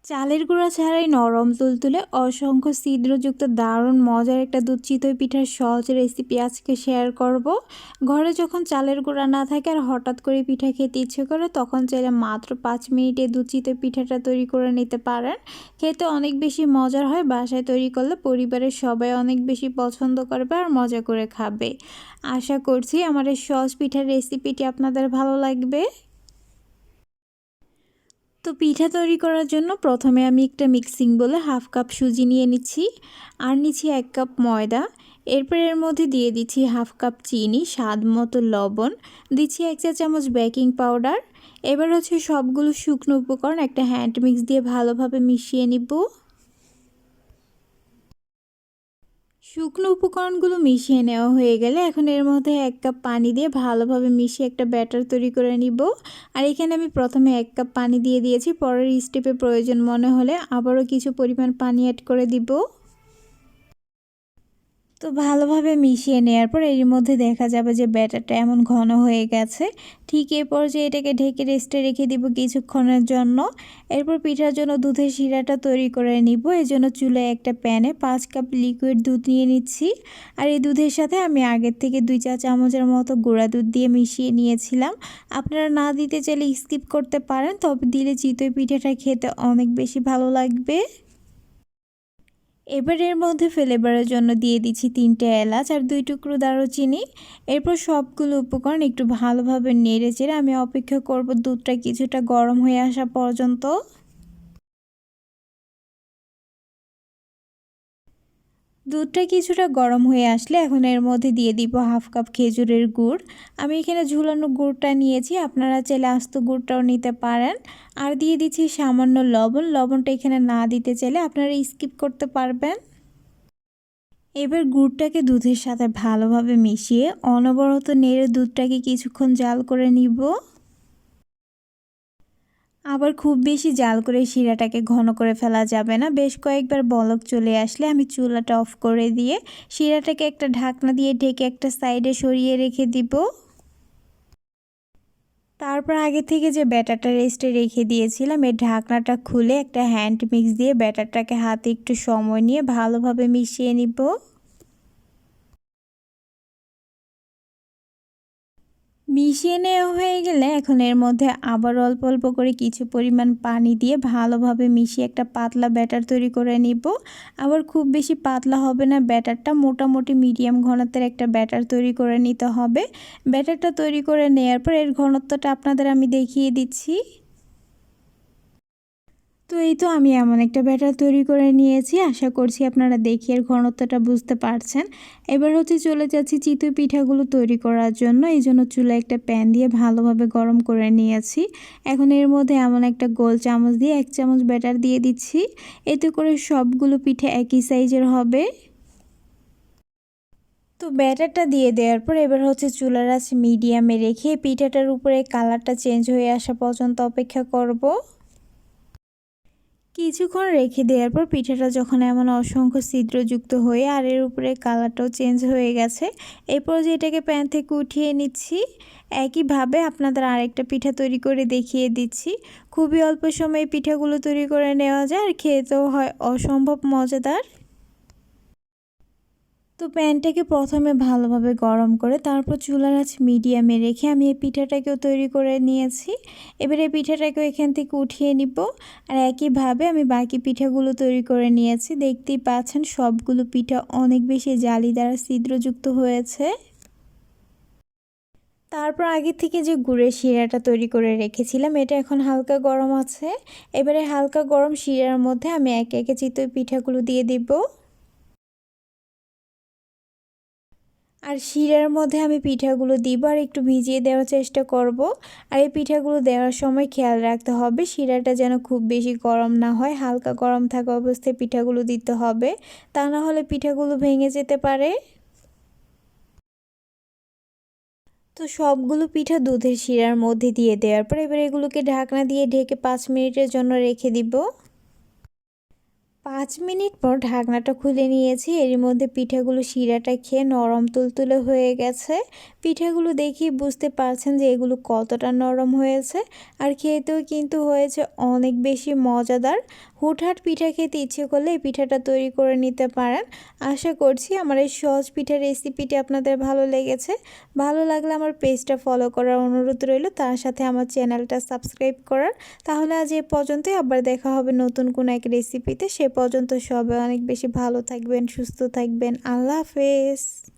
চালের গুঁড়া ছাড়াই নরম তুলতুলে অসংখ্য ছিদ্রযুক্ত দারুণ মজার একটা দুধ চিতই পিঠার সহজ রেসিপি আজকে শেয়ার করব। ঘরে যখন চালের গুঁড়া না থাকে আর হঠাৎ করে পিঠা খেতে ইচ্ছে করে তখন চাইলে মাত্র 5 মিনিটে দুধ চিতই পিঠাটা তৈরি করে নিতে পারেন। খেতে অনেক বেশি মজার হয়, বাসায় তৈরি করলে পরিবারের সবাই অনেক বেশি পছন্দ করবে আর মজা করে খাবে। আশা করছি আমার এই সহজ পিঠার রেসিপিটি আপনাদের ভালো লাগবে। তো পিঠা তৈরি করার জন্য প্রথমে আমি একটা মিক্সিং বলে হাফ কাপ সুজি নিয়ে নিচ্ছি আর নিচ্ছি 1 কাপ ময়দা। এরপর এর মধ্যে দিয়ে দিচ্ছি হাফ কাপ চিনি, স্বাদ মতো লবণ, দিচ্ছি 1 চা চামচ বেকিং পাউডার। এবার হচ্ছে সবগুলো শুকনো উপকরণ একটা হ্যান্ড মিক্স দিয়ে ভালোভাবে মিশিয়ে নিব। শুকনো উপকরণগুলো মিশিয়ে নেওয়া হয়ে গেলে এখন এর মধ্যে 1 কাপ পানি দিয়ে ভালোভাবে মিশিয়ে একটা ব্যাটার তৈরি করে নিব। আর এখানে আমি প্রথমে 1 কাপ পানি দিয়ে দিয়েছি, পরের স্টেপে প্রয়োজন মনে হলে আবারও কিছু পরিমাণ পানি অ্যাড করে দিব। তো ভালোভাবে মিশিয়ে নেওয়ার পর এর মধ্যে দেখা যাবে যে ব্যাটারটা এমন ঘন হয়ে গেছে। ঠিক এই পর্যায়ে এটাকে ঢেকে রেস্টে রেখে দিব কিছুক্ষণের জন্য। এরপর পিঠার জন্য দুধের শিরাটা তৈরি করে নিব। এই জন্য চুলায় একটা প্যানে 5 কাপ লিকুইড দুধ নিয়ে নিচ্ছি। আর এই দুধের সাথে আমি আগের থেকে 2 চা চামচের মতো গুঁড়া দুধ দিয়ে মিশিয়ে নিয়েছিলাম। আপনারা না দিতে চাইলে স্কিপ করতে পারেন, তবে দিলে চিতই পিঠাটা খেতে অনেক বেশি ভালো লাগবে। এবার এর মধ্যে ফ্লেভারের জন্য দিয়ে দিচ্ছি 3টে এলাচ আর 2 টুকরো দারুচিনি। এরপর সবগুলো উপকরণ একটু ভালোভাবে নেড়েচেড়ে আমি অপেক্ষা করব দুধটা কিছুটা গরম হয়ে আসা পর্যন্ত। দুধটা কিছুটা গরম হয়ে আসলে এখন এর মধ্যে দিয়ে দিব হাফ কাপ খেজুরের গুড়। আমি এখানে ঝুলানো গুড়টা নিয়েছি, আপনারা চাইলে আস্ত গুড়টাও নিতে পারেন। আর দিয়ে দিচ্ছি সামান্য লবণ। লবণটা এখানে না দিতে চাইলে আপনারা স্কিপ করতে পারবেন। এবার গুড়টাকে দুধের সাথে ভালোভাবে মিশিয়ে অনবরত নেড়ে দুধটাকে কিছুক্ষণ জাল করে নিব। আবার খুব বেশি জাল করে শিরাটাকে ঘন করে ফেলা যাবে না। বেশ কয়েকবার বলক চলে আসলে আমি চুলাটা অফ করে দিয়ে শিরাটাকে একটা ঢাকনা দিয়ে ঢেকে একটা সাইডে সরিয়ে রেখে দিব। তারপর আগে থেকে যে ব্যাটারটা রেস্টে রেখে দিয়েছিলাম এর ঢাকনাটা খুলে একটা হ্যান্ড মিক্স দিয়ে ব্যাটারটাকে হাতে একটু সময় নিয়ে ভালোভাবে মিশিয়ে নিব। মিশিয়ে নেওয়া হয়ে গেলে এখন এর মধ্যে আবার অল্প অল্প করে কিছু পরিমাণ পানি দিয়ে ভালোভাবে মিশিয়ে একটা পাতলা ব্যাটার তৈরি করে নিব। আবার খুব বেশি পাতলা হবে না ব্যাটারটা, মোটামুটি মিডিয়াম ঘনত্বের একটা ব্যাটার তৈরি করে নিতে হবে। ব্যাটারটা তৈরি করে নেওয়ার পর এর ঘনত্বটা আপনাদের আমি দেখিয়ে দিচ্ছি। তো এই তো আমি এমন একটা ব্যাটার তৈরি করে নিয়েছি, আশা করছি আপনারা দেখে এর ঘনত্বটা বুঝতে পারছেন। এবার হচ্ছে চলে যাচ্ছি চিতই পিঠাগুলো তৈরি করার জন্য। এই জন্য চুলায় একটা প্যান দিয়ে ভালোভাবে গরম করে নিয়েছি। এখন এর মধ্যে এমন একটা গোল চামচ দিয়ে 1 চামচ ব্যাটার দিয়ে দিচ্ছি। এতে করে সবগুলো পিঠা একই সাইজের হবে। তো ব্যাটারটা দিয়ে দেওয়ার পর এবার হচ্ছে চুলার আঁচ মিডিয়ামে রেখে পিঠাটার উপরে কালারটা চেঞ্জ হয়ে আসা পর্যন্ত অপেক্ষা করব। কিছুক্ষণ রেখে দেওয়ার পর পিঠাটা যখন এমন অসংখ্য ছিদ্রযুক্ত হয়ে আর এর উপরে কালারটাও চেঞ্জ হয়ে গেছে, এরপর যে এটাকে প্যান থেকে উঠিয়ে নিচ্ছি। একইভাবে আপনাদের আরেকটা পিঠা তৈরি করে দেখিয়ে দিচ্ছি। খুবই অল্প সময়ে পিঠাগুলো তৈরি করে নেওয়া যায় আর খেতেও হয় অসম্ভব মজাদার। তো প্যানটাকে প্রথমে ভালোভাবে গরম করে তারপর চুলার আঁচ মিডিয়ামে রেখে আমি এই পিঠাটাকেও তৈরি করে নিয়েছি। এবার এই পিঠাটাকেও এখান থেকে উঠিয়ে নিব। আর একইভাবে আমি বাকি পিঠাগুলো তৈরি করে নিয়েছি। দেখতেই পাচ্ছেন সবগুলো পিঠা অনেক বেশি জালিদার ছিদ্রযুক্ত হয়েছে। তারপর আগে থেকে যে গুড়ের শিরাটা তৈরি করে রেখেছিলাম এটা এখন হালকা গরম আছে। এবারে হালকা গরম শিরার মধ্যে আমি একে একে চিতই পিঠাগুলো দিয়ে দিব। আর শিরার মধ্যে আমি পিঠাগুলো দিব আর একটু ভিজিয়ে দেওয়ার চেষ্টা করব। আর এই পিঠাগুলো দেওয়ার সময় খেয়াল রাখতে হবে শিরাটা যেন খুব বেশি গরম না হয়, হালকা গরম থাকা অবস্থায় পিঠাগুলো দিতে হবে, তা না হলে পিঠাগুলো ভেঙে যেতে পারে। তো সবগুলো পিঠা দুধের শিরার মধ্যে দিয়ে দেওয়ার পর এবার এগুলোকে ঢাকনা দিয়ে ঢেকে 5 মিনিটের জন্য রেখে দিব। 5 মিনিট পর ঢাকনাটা খুলে নিয়েছি। এর মধ্যে পিঠাগুলো শিরাটা খেয়ে নরম তুলতুলে হয়ে গেছে। পিঠাগুলো দেখেই বুঝতে পারছেন যে এগুলো কতটা নরম হয়েছে আর খেতেও কিন্তু হয়েছে অনেক বেশি মজাদার। হুটহাট পিঠা খেতে ইচ্ছে করলে এই পিঠাটা তৈরি করে নিতে পারেন। আশা করছি আমার এই সহজ পিঠার রেসিপিটি আপনাদের ভালো লেগেছে। ভালো লাগলে আমার পেজটা ফলো করার অনুরোধ রইল, তার সাথে আমার চ্যানেলটা সাবস্ক্রাইব করার। তাহলে আজ এ পর্যন্তই, আবার দেখা হবে নতুন কোনো এক রেসিপিতে। সে পর্যন্ত সবাই অনেক বেশি ভালো থাকবেন, সুস্থ থাকবেন। আল্লাহ হাফেজ।